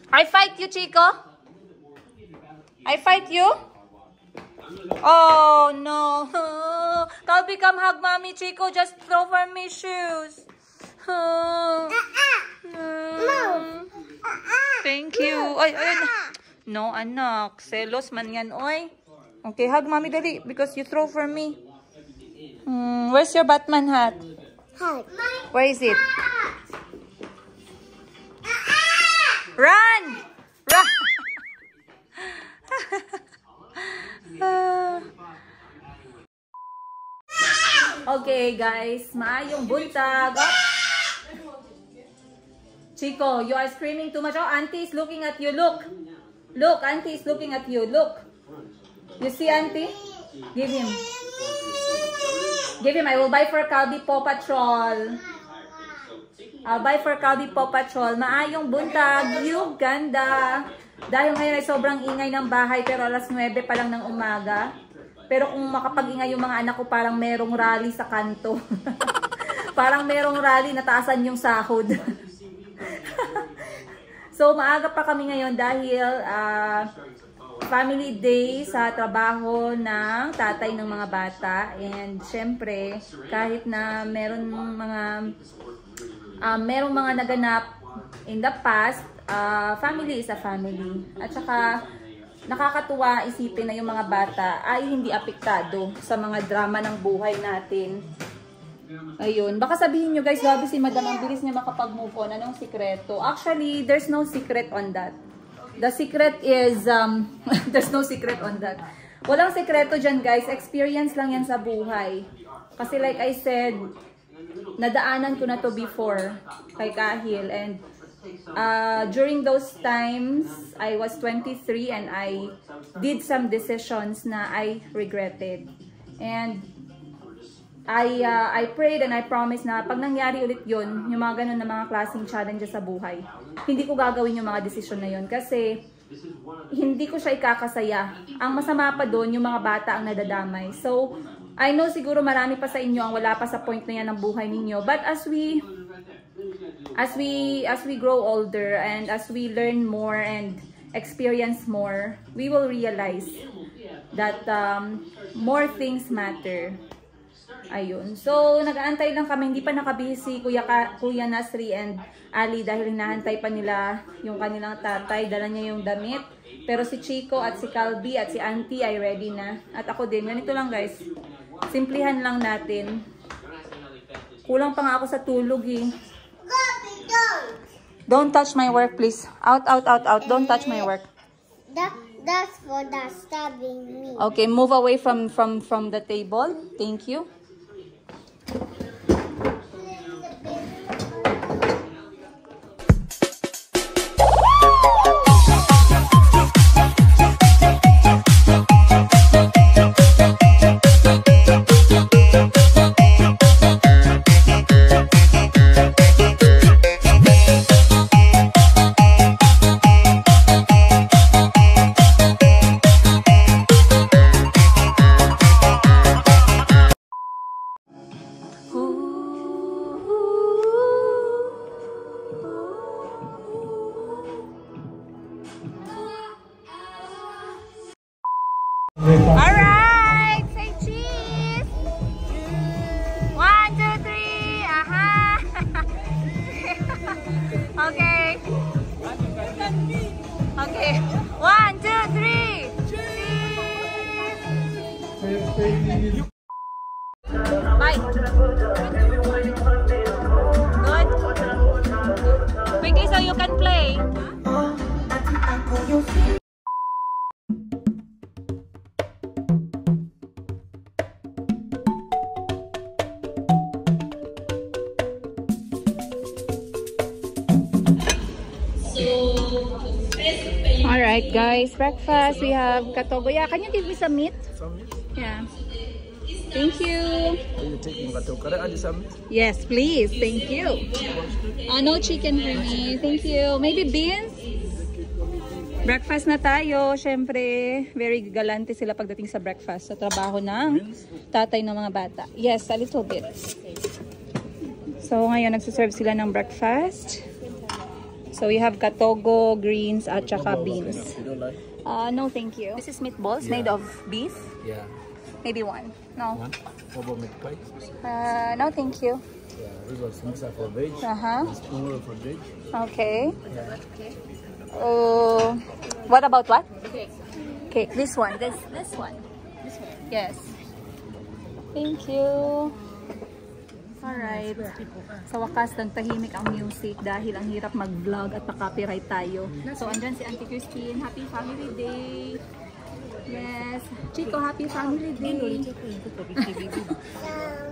I fight you, Chico. I fight you. Oh, no. Calby, come hug mommy. Chico, just throw for me shoes. Thank you. Ay, ay. No, anak. Selos man yan, oy. Okay, hug mommy, dali. Because you throw for me. Where's your Batman hat? Where is it? Run! Run! Okay, guys. Maayong buntag. Oh. Chico, you are screaming too much. Oh, auntie is looking at you. Look. Look, auntie is looking at you. Look. You see, auntie? Give him. Give him. I will buy for Calby Paw Patrol. I'll buy for Calby Paw Patrol. Maayong buntag. Uganda. Dahil ngayon ay sobrang ingay ng bahay pero alas 9 pa lang ng umaga. Pero kung makapag-ingay yung mga anak ko, parang merong rally sa kanto. Parang merong rally na taasan yung sahod. So maaga pa kami ngayon dahil family day sa trabaho ng tatay ng mga bata. And syempre, kahit na merong mga naganap in the past, family is a family. At saka nakakatuwa isipin na yung mga bata ay hindi apektado sa mga drama ng buhay natin. Ayun. Baka sabihin nyo guys, grabe si madam, ang bilis niya makapag-move on. Anong sikreto? Actually, there's no secret on that. The secret is, there's no secret on that. Walang sikreto dyan guys. Experience lang yan sa buhay. Kasi like I said, nadaanan ko na to before kay Kahil. And during those times, I was 23 and I did some decisions na I regretted. And I prayed and I promised na pag nangyari ulit yun, yung mga ganun na mga klaseng challenges sa buhay, hindi ko gagawin yung mga desisyon na yun kasi hindi ko siya ikakasaya. Ang masama pa doon, yung mga bata ang nadadamay. So, I know siguro marami pa sa inyo ang wala pa sa point na yan ng buhay ninyo. But as we grow older and as we learn more and experience more, we will realize that more things matter. Ayun. So, nag-aantay lang kami. Hindi pa nakabihis si Kuya Nasri and Ali dahil hinahantay pa nila yung kanilang tatay. Dala niya yung damit. Pero si Chico at si Calby at si Auntie ay ready na. At ako din. Ganito lang guys. Simplihan lang natin. Kulang pa nga ako sa tulog eh. Don't touch my work please. Out, out, out, out. Don't touch my work. That's for the stabbing me. Okay, move away from the table. Thank you. Alright, say cheese. 1, 2, 3. Aha. Okay. Okay. 1, 2, 3. Cheese. Bye. Good. Quickly so you can play. Alright guys, breakfast. We have katogoya. Can you give me some meat? Some meat? Yeah. Thank you. Are you taking katogo? Can I add some meat? Yes, please. Thank you. No chicken for me. Thank you. Maybe beans? Breakfast na tayo. Siyempre, very galante sila pagdating sa breakfast. Sa trabaho ng tatay ng mga bata. Yes, a little bit. So, ngayon nagsiserve sila ng breakfast. So we have katogo, greens, at saka beans. You don't like? No, thank you. This is meatballs made of beef. Yeah. Maybe one. No. One? How about meat pie? No, thank you. Yeah, this was mixer for veg. This noodle for veg. Okay. What about what? Cake. This one. This one. Yes. Thank you. Alright. Sa wakas, nagtahimik ang music dahil ang hirap mag-vlog at pa-copyright tayo. So, andyan si Auntie Christine. Happy Family Day! Yes. Chico, Happy Family Day!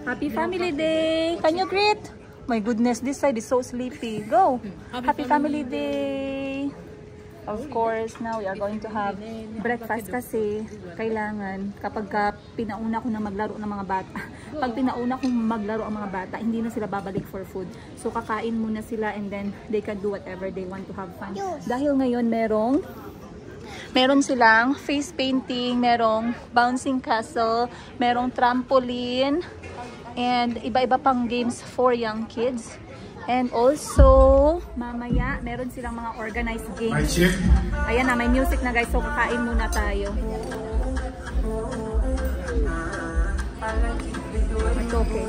Happy Family Day! Can you greet? My goodness, this side is so sleepy. Go! Happy Family Day! Of course, now we are going to have breakfast kasi kailangan kapag pinauna ko na maglaro ng mga bata, pag pinauna kong maglaro ang mga bata, hindi na sila babalik for food. So kakain muna sila and then they can do whatever they want to have fun. Dahil ngayon meron silang face painting, merong bouncing castle, merong trampoline, and iba-iba pang games for young kids. And also, mamaya, meron silang mga organized games. Ayan na, may music na guys. So, kakain muna tayo. It's okay.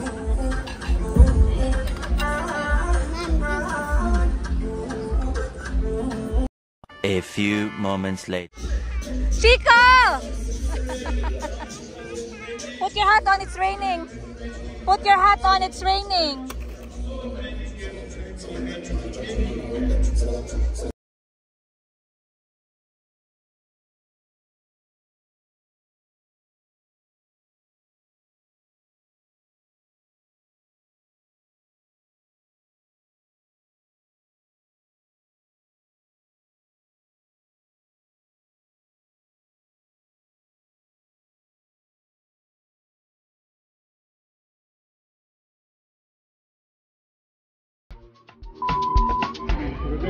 A few moments later. Chico! Put your hat on, it's raining. Put your hat on, it's raining.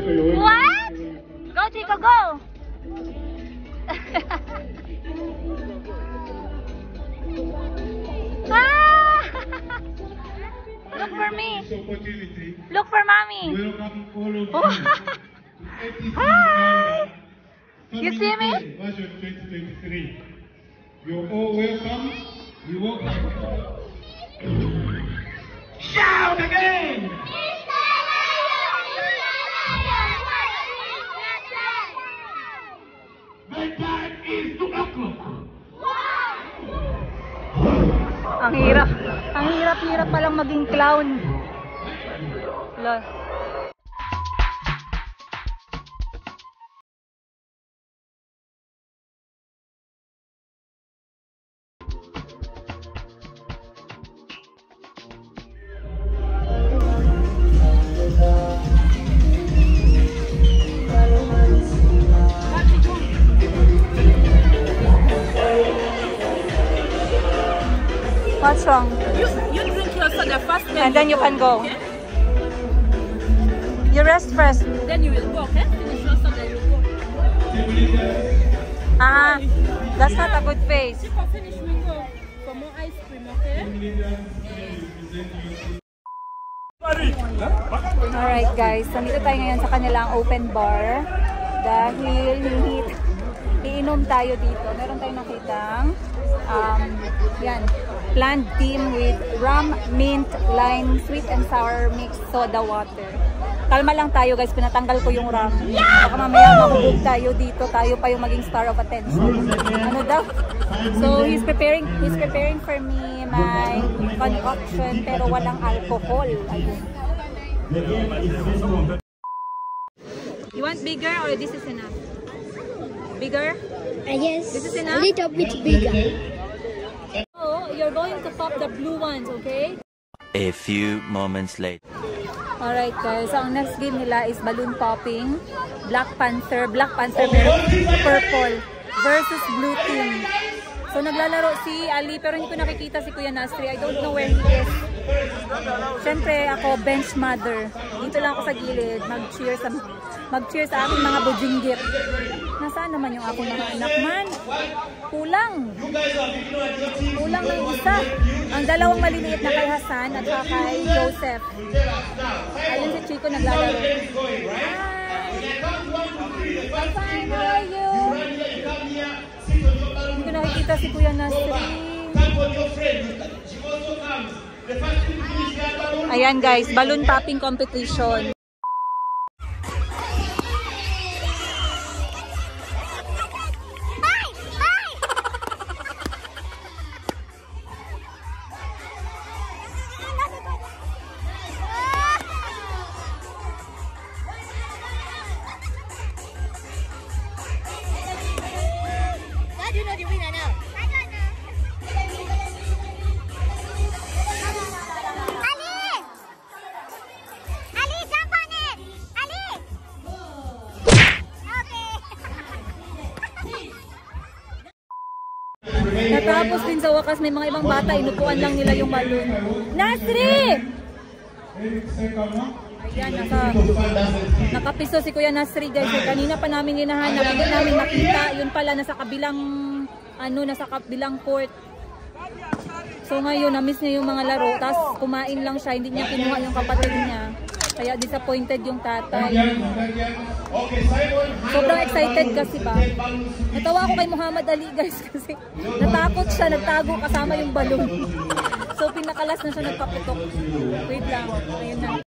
What? Go, Chico, go! Ah! Look for me. Look for mommy. Hi! You see me? You're all welcome. You're welcome. Shout again! My time is 2 o'clock. Ang hirap palang maging clown. Lol. What's wrong? You drink your soda first, And then you can go. Okay? You rest first. Then you will go, okay? Finish your soda, you go. That's not a good face. If I finish, we go for more ice cream, okay? Alright guys, nandito tayo ngayon sa kanilang open bar dahil iinom tayo dito. Meron tayong nakitang yan, planned team with rum, mint, lime, sweet and sour mixed soda water. Kalma lang tayo guys, pinatanggal ko yung rum. Baka mamaya mahubog tayo dito, tayo pa yung maging star of attention. Ano daw? So he's preparing for me my concoction pero walang alcohol. Ayun. You want bigger or this is enough? Bigger? Yes. This is enough? A little bit bigger. So, you're going to pop the blue ones, okay? A few moments later. Alright guys, so ang next game nila is balloon popping. Black Panther meron purple versus blue team. So naglalaro si Ali pero hindi ko nakikita si Kuya Nasri. I don't know where he is. Siyempre ako bench mother. Dito lang ako sa gilid mag-cheer sa aking mga bujinggit. Nasaan naman yung akong mga anak man? Kulang ng isa. Ang dalawang maliliit na kay Hassan at kay Joseph. Ayun si Chico naglalaro. Hi! Fine, how are you? Hindi ko nakikita si Kuya Nasri. Ayan guys, balloon popping competition. Natapos din sa wakas, may mga ibang bata, inupuan lang nila yung balloon. Nasri! Ayan, nakapiso si Kuya Nasri guys. Kanina pa namin hinahanap, hindi namin nakita. Yun pala, nasa kabilang court. So ngayon, na-miss niya yung mga laro. Tapos kumain lang siya, hindi niya kinuha yung kapatid niya. Kaya disappointed yung tatay. Sobrang excited kasi ba. Natawa ako kay Muhammad Ali guys kasi natakot siya, nagtago kasama yung balloon. So pinakalas na siya nagpaputok. Wait lang, ayun na.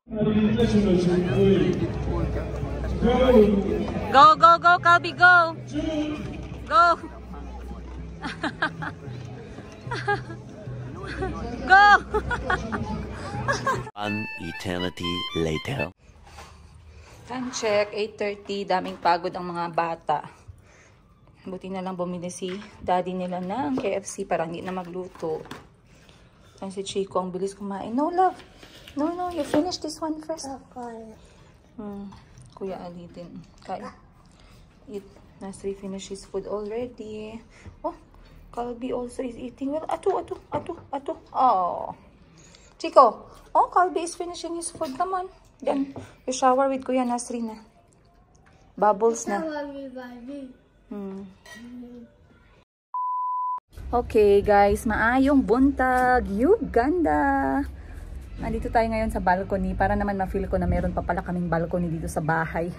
Go, go, go, Calby, go! Go! Go! One eternity later. Time check, 8:30. Daming pagod ang mga bata. Buti na lang bumili si daddy nila ng KFC para hindi na magluto. Yan si Chico, ang bilis kumain. No, love. No, no, you finish this one first. Kuya Ali din. Kain. Eat. Nasri finish his food already. Oh, Calby also is eating well. Ato. Oh. Chico. Oh, Calby is finishing his food. Come on. Then, you shower with Kuya Nasri na. Bubbles na. Okay, guys. Maayong buntag. Uganda. Nandito tayo ngayon sa balcony para naman ma-feel ko na meron pa pala kaming balcony dito sa bahay.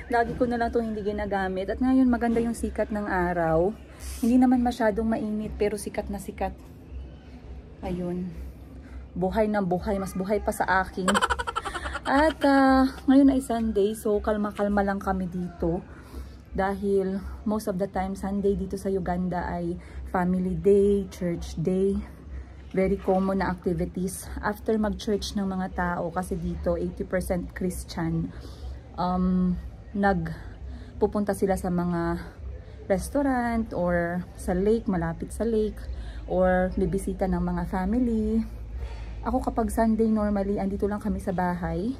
Lagi ko na lang itong hindi ginagamit. At ngayon maganda yung sikat ng araw. Hindi naman masyadong mainit pero sikat na sikat. Ayun. Buhay na buhay. Mas buhay pa sa akin. At ngayon ay Sunday, so kalma-kalma lang kami dito. Dahil most of the time, Sunday dito sa Uganda ay family day, church day. Very common na activities after mag-church ng mga tao kasi dito 80% Christian. Nagpupunta sila sa mga restaurant or sa lake, malapit sa lake, or bibisita ng mga family. Ako kapag Sunday normally andito lang kami sa bahay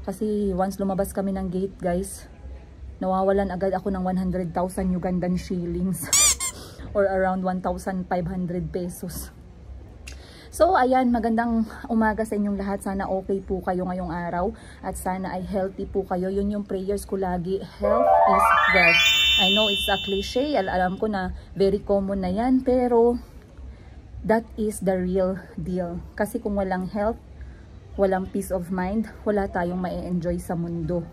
kasi once lumabas kami ng gate guys, nawawalan agad ako ng 100,000 Ugandan shillings or around 1,500 pesos. So, ayan, magandang umaga sa inyong lahat. Sana okay po kayo ngayong araw at sana ay healthy po kayo. Yun yung prayers ko lagi. Health is wealth. I know it's a cliche. Alam ko na very common na yan. Pero, that is the real deal. Kasi kung walang health, walang peace of mind, wala tayong ma-enjoy sa mundo.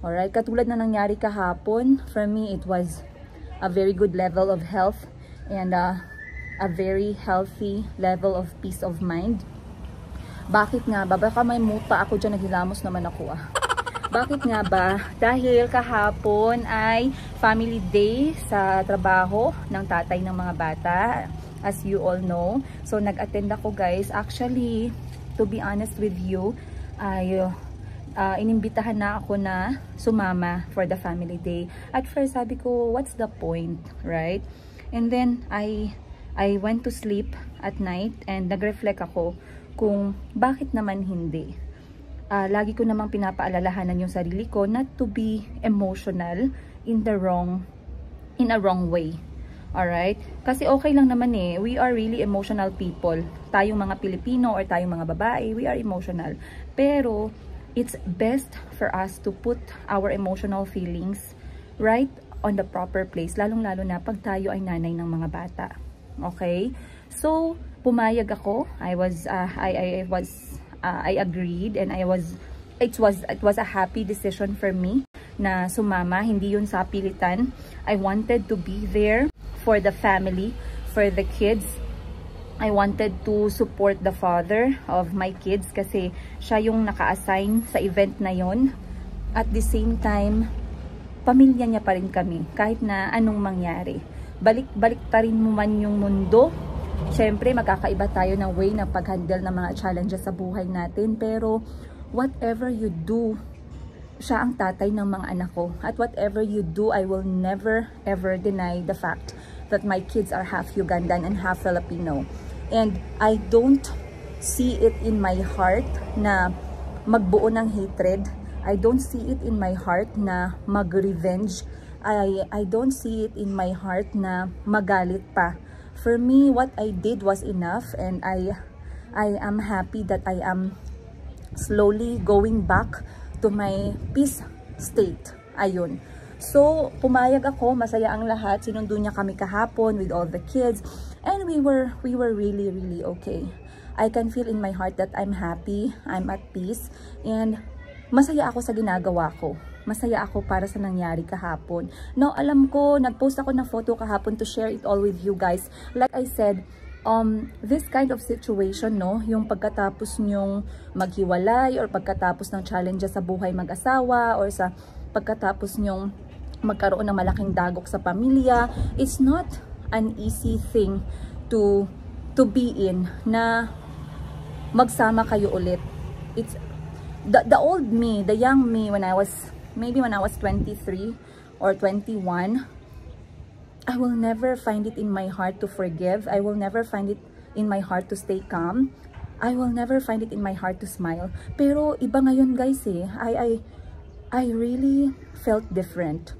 Alright? Katulad na nangyari kahapon, for me, it was a very good level of health and a very healthy level of peace of mind. Bakit nga ba? Baka may muta ako dyan, naghilamos naman ako Bakit nga ba? Dahil kahapon ay family day sa trabaho ng tatay ng mga bata, as you all know. So nag-attend ako guys. Actually, to be honest with you, ay inimbitahan na ako na sumama for the family day. At first sabi ko, what's the point, right? And then I went to sleep at night and nag-reflect ako kung bakit naman hindi. Lagi ko namang pinapaalalahanan yung sarili ko not to be emotional in a wrong way. Alright? Kasi okay lang naman eh. We are really emotional people. Tayong mga Pilipino or tayong mga babae, we are emotional. Pero it's best for us to put our emotional feelings right on the proper place. Lalong-lalo na pag tayo ay nanay ng mga bata. Okay, so pumayag ako. I agreed and it was a happy decision for me na sumama. Hindi yun sa pilitan. I wanted to be there for the family, for the kids. I wanted to support the father of my kids kasi siya yung naka-assign sa event na yon. At the same time, pamilya niya pa rin kami kahit na anong mangyari. Balik ta rin mo man yung mundo. Siyempre, magkakaiba tayo ng way na pag-handle ng mga challenges sa buhay natin. Pero, whatever you do, siya ang tatay ng mga anak ko. At whatever you do, I will never ever deny the fact that my kids are half Ugandan and half Filipino. And I don't see it in my heart na magbuo ng hatred. I don't see it in my heart na mag-revenge. I don't see it in my heart na magalit pa. For me, what I did was enough and I am happy that I am slowly going back to my peace state. Ayun. So, pumayag ako, masaya ang lahat. Sinundo niya kami kahapon with all the kids and we were really okay. I can feel in my heart that I'm happy, I'm at peace and masaya ako sa ginagawa ko. Masaya ako para sa nangyari kahapon. Now, alam ko, nag-post ako ng photo kahapon to share it all with you guys. Like I said, this kind of situation, no, yung pagkatapos nyong maghiwalay or pagkatapos ng challenges sa buhay mag-asawa or sa pagkatapos nyong magkaroon ng malaking dagok sa pamilya, it's not an easy thing to be in na magsama kayo ulit. It's the old me, the young me when I was 23 or 21, I will never find it in my heart to forgive. I will never find it in my heart to stay calm. I will never find it in my heart to smile. Pero iba ngayon guys eh. I really felt different.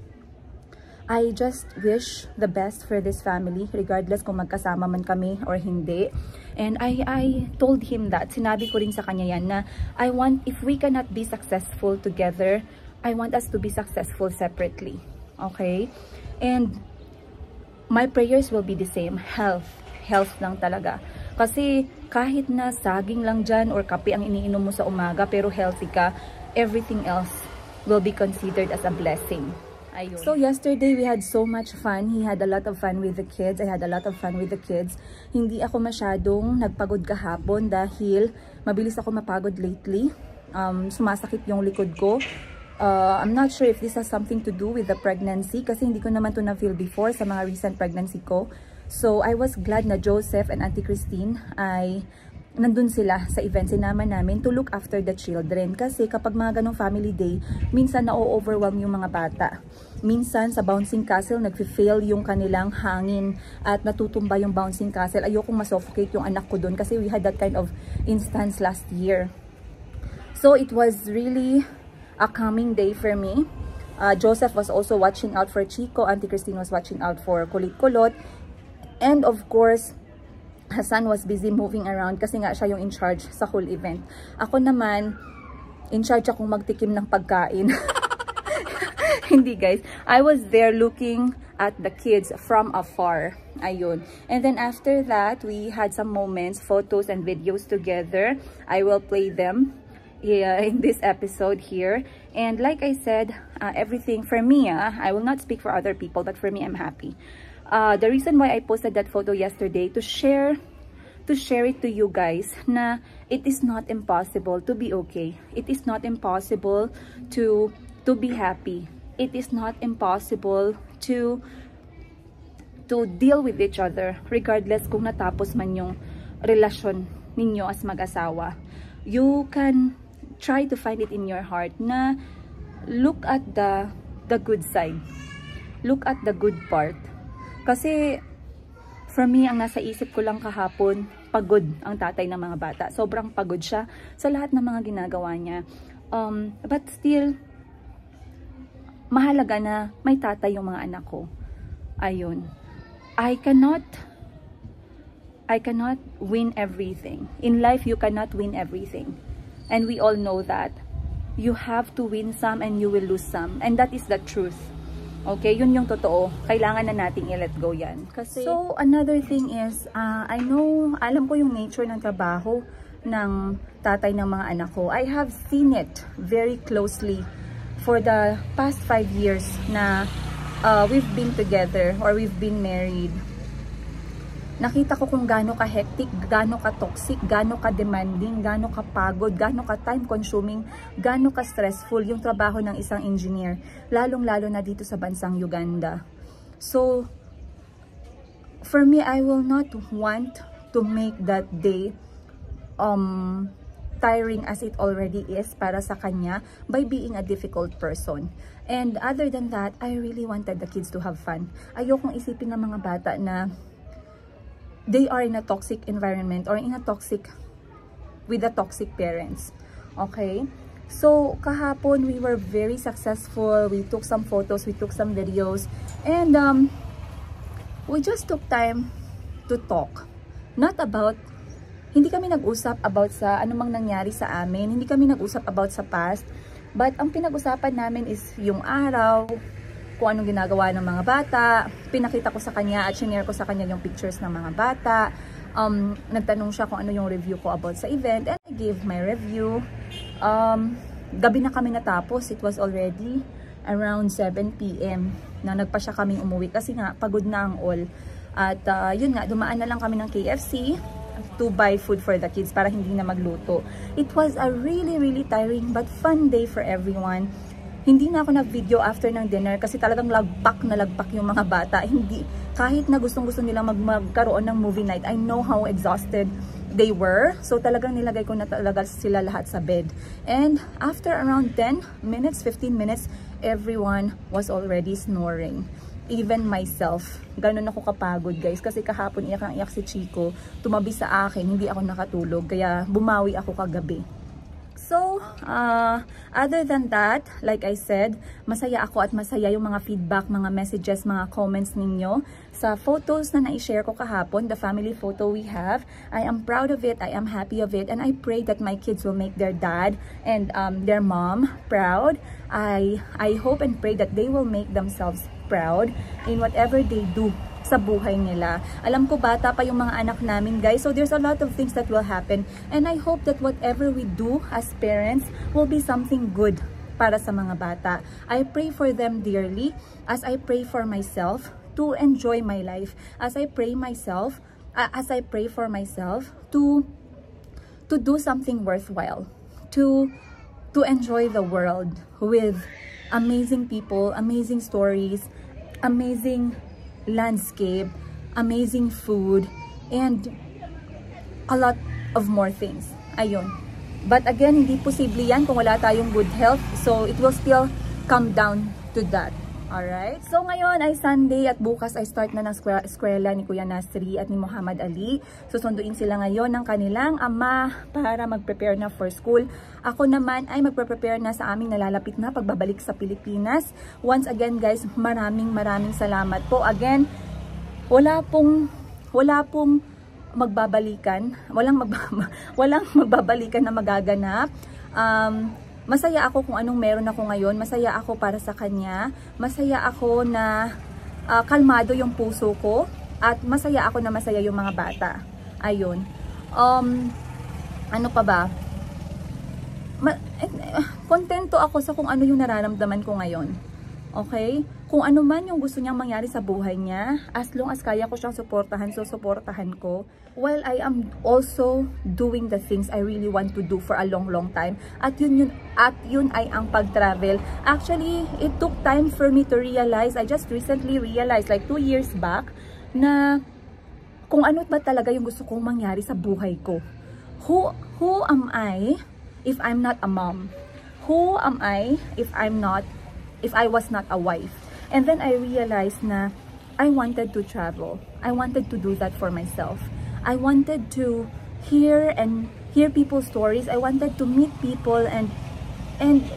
I just wish the best for this family regardless kung magkasama man kami or hindi. And I told him that. Sinabi ko rin sa kanya yan na I want, if we cannot be successful together, I want us to be successful separately. Okay? And my prayers will be the same. Health lang talaga. Kasi kahit na saging lang dyan or kape ang iniinom mo sa umaga pero healthy ka, everything else will be considered as a blessing. Ayun. So yesterday we had so much fun. He had a lot of fun with the kids. I had a lot of fun with the kids. Hindi ako masyadong nagpagod kahapon dahil mabilis ako mapagod lately. sumasakit yung likod ko. I'm not sure if this has something to do with the pregnancy kasi hindi ko naman to na-feel before sa mga recent pregnancy ko. So, I was glad na Joseph and Auntie Christine ay nandun sila sa event. Sinama namin to look after the children. Kasi kapag mga ganong family day, minsan na-overwhelm yung mga bata. Minsan sa bouncing castle, nag-fail yung kanilang hangin at natutumba yung bouncing castle. Ayokong masuffocate yung anak ko dun kasi we had that kind of instance last year. So it was really a calming day for me. Joseph was also watching out for Chico. Auntie Christine was watching out for Kulit Kulot. And of course, Hassan was busy moving around kasi nga siya yung in charge sa whole event. Ako naman, in charge akong magtikim ng pagkain. Hindi guys. I was there looking at the kids from afar. Ayun. And then after that, we had some moments, photos and videos together. I will play them in this episode here. And like I said, everything for me, I will not speak for other people, but for me, I'm happy. The reason why I posted that photo yesterday to share it to you guys na it is not impossible to be okay. It is not impossible to be happy. It is not impossible to deal with each other regardless kung natapos man yung relasyon ninyo as mag-asawa. You can try to find it in your heart na look at the good side. Look at the good part. Kasi, for me, ang nasa isip ko lang kahapon, pagod ang tatay ng mga bata. Sobrang pagod siya sa lahat ng mga ginagawa niya. But still, mahalaga na may tatay yung mga anak ko. Ayun. I cannot win everything. In life, you cannot win everything. And we all know that. You have to win some and you will lose some. And that is the truth. Okay, yun yung totoo. Kailangan na nating i-let go yan. Kasi, so, another thing is, alam ko yung nature ng trabaho ng tatay ng mga anak ko. I have seen it very closely for the past 5 years na we've been together or we've been married. Nakita ko kung gaano ka-hectic, gaano ka-toxic, gaano ka-demanding, gaano ka-pagod, gaano ka-time-consuming, gaano ka-stressful yung trabaho ng isang engineer, lalong-lalo na dito sa bansang Uganda. So, for me, I will not want to make that day tiring as it already is para sa kanya by being a difficult person. And other than that, I really wanted the kids to have fun. Ayokong isipin ng mga bata na they are in a toxic environment or in a with the toxic parents. Okay? So, kahapon, we were very successful. We took some photos, we took some videos, and we just took time to talk. Not about, hindi kami nag-usap about sa anumang nangyari sa amin. Hindi kami nag-usap about sa past. But, ang pinag-usapan namin is yung araw, kung anong ginagawa ng mga bata. Pinakita ko sa kanya at shinare ko sa kanya yung pictures ng mga bata. Nagtanong siya kung ano yung review ko about sa event and I gave my review. Gabi na kami natapos. It was already around 7 PM na nagpa siya kaming umuwi kasi nga pagod na ang all. At yun nga, dumaan na lang kami ng KFC to buy food for the kids para hindi na magluto. It was a really tiring but fun day for everyone. Hindi na ako nag-video after ng dinner kasi talagang lagpak yung mga bata. Hindi, kahit na gustong-gusto nilang magkaroon ng movie night, I know how exhausted they were. So talagang nilagay ko na talaga sila lahat sa bed. And after around 10 minutes, 15 minutes, everyone was already snoring. Even myself. Ganun ako kapagod guys. Kasi kahapon iyak si Chico. Tumabi sa akin, hindi ako nakatulog. Kaya bumawi ako kagabi. So, other than that, like I said, masaya ako at masaya yung mga feedback, mga messages, mga comments ninyo sa photos na na-share ko kahapon, the family photo we have. I am proud of it, I am happy of it, and I pray that my kids will make their dad and their mom proud. I hope and pray that they will make themselves proud in whatever they do sa buhay nila. Alam ko bata pa yung mga anak namin guys, so there's a lot of things that will happen and I hope that whatever we do as parents will be something good para sa mga bata. I pray for them dearly as I pray for myself to enjoy my life, as I pray for myself to do something worthwhile, to to enjoy the world with amazing people, amazing stories, amazing landscape, amazing food, and a lot of more things. Ayun. But again, hindi posible yan kung wala tayong good health. So, it will still come down to that. Alright? So, ngayon ay Sunday at bukas ay start na ng eskwela ni Kuya Nasri at ni Muhammad Ali. Susunduin sila ngayon ng kanilang ama para mag-prepare na for school. Ako naman ay magpre-prepare na sa aming nalalapit na pagbabalik sa Pilipinas. Once again guys, maraming salamat po. Again, wala pong magbabalikan. Walang magbabalikan na magaganap. Masaya ako kung anong meron ako ngayon. Masaya ako para sa kanya. Masaya ako na kalmado yung puso ko. At masaya ako na masaya yung mga bata. Ayun. Ano pa ba? Kontento ako sa kung ano yung nararamdaman ko ngayon. Okay? Kung ano man yung gusto niyang mangyari sa buhay niya, as long as kaya ko siyang suportahan, so suportahan ko. While I am also doing the things I really want to do for a long time. At yun ay ang pag-travel. Actually, it took time for me to realize. I just recently realized, like 2 years back, na kung ano ba talaga yung gusto kong mangyari sa buhay ko. Who am I if I'm not a mom? Who am I if I was not a wife? And then I realized na I wanted to travel. I wanted to do that for myself. I wanted to hear people's stories. I wanted to meet people and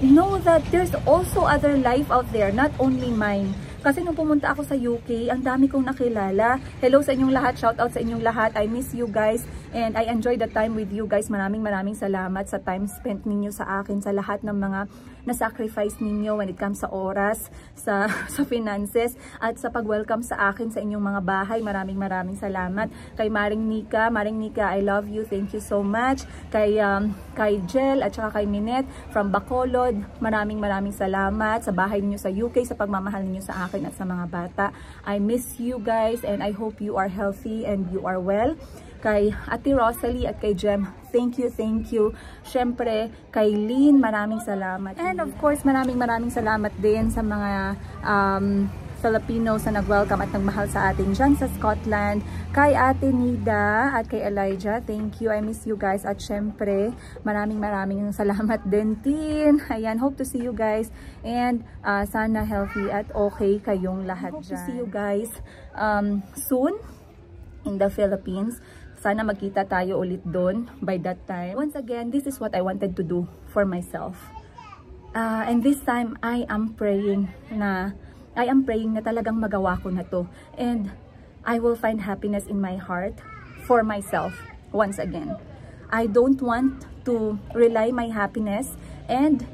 know that there's also other life out there, not only mine. Kasi nung pumunta ako sa UK, ang dami kong nakilala. Hello sa inyong lahat, shout out sa inyong lahat. I miss you guys and I enjoy the time with you guys. Maraming salamat sa time spent ninyo sa akin, sa lahat ng mga na-sacrifice ninyo when it comes sa oras, sa finances, at sa pag-welcome sa akin sa inyong mga bahay. Maraming salamat. Kay Maring Nika, I love you. Thank you so much. Kay Jel at saka kay Minette from Bacolod, maraming salamat sa bahay niyo sa UK, sa pagmamahal niyo sa akin at sa mga bata. I miss you guys and I hope you are healthy and you are well. Kay Ate Rosalie at kay Jem, thank you. Syempre, kay Lynn, maraming salamat. And of course, maraming salamat din sa mga Filipinos na nag-welcome at nagmahal sa atin dyan sa Scotland. Kay Ate Nida at kay Elijah, thank you. I miss you guys. At syempre, maraming salamat din, Tin. Ayan, hope to see you guys. And sana healthy at okay kayong lahat dyan. Hope to see you guys soon in the Philippines. Sana magkita tayo ulit doon by that time. Once again, this is what I wanted to do for myself. And this time, I am praying na talagang magawa ko na to. And I will find happiness in my heart for myself once again. I don't want to rely my happiness and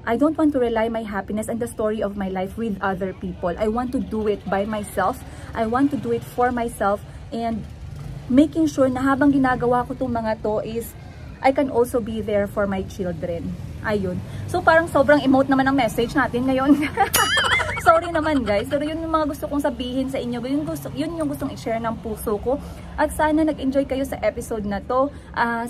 I don't want to rely my happiness and the story of my life with other people. I want to do it by myself. I want to do it for myself and making sure na habang ginagawa ko itong mga to is I can also be there for my children. Ayun. So parang sobrang emote naman ang message natin ngayon. Sorry naman guys, pero yun yung mga gusto kong sabihin sa inyo. Yun yung gustong i-share ng puso ko. At sana nag-enjoy kayo sa episode na to.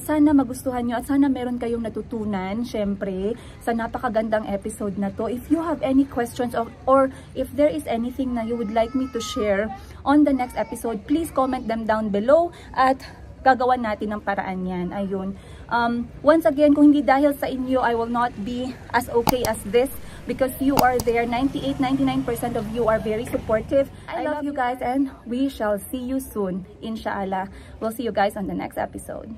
Sana magustuhan nyo at sana meron kayong natutunan, syempre, sa napakagandang episode na to. If you have any questions or if there is anything na you would like me to share on the next episode, please comment them down below at gagawan natin ng paraan yan. Ayun. Once again, kung hindi dahil sa inyo, I will not be as okay as this because you are there. 99% of you are very supportive. I love you guys and we shall see you soon. Inshallah. We'll see you guys on the next episode.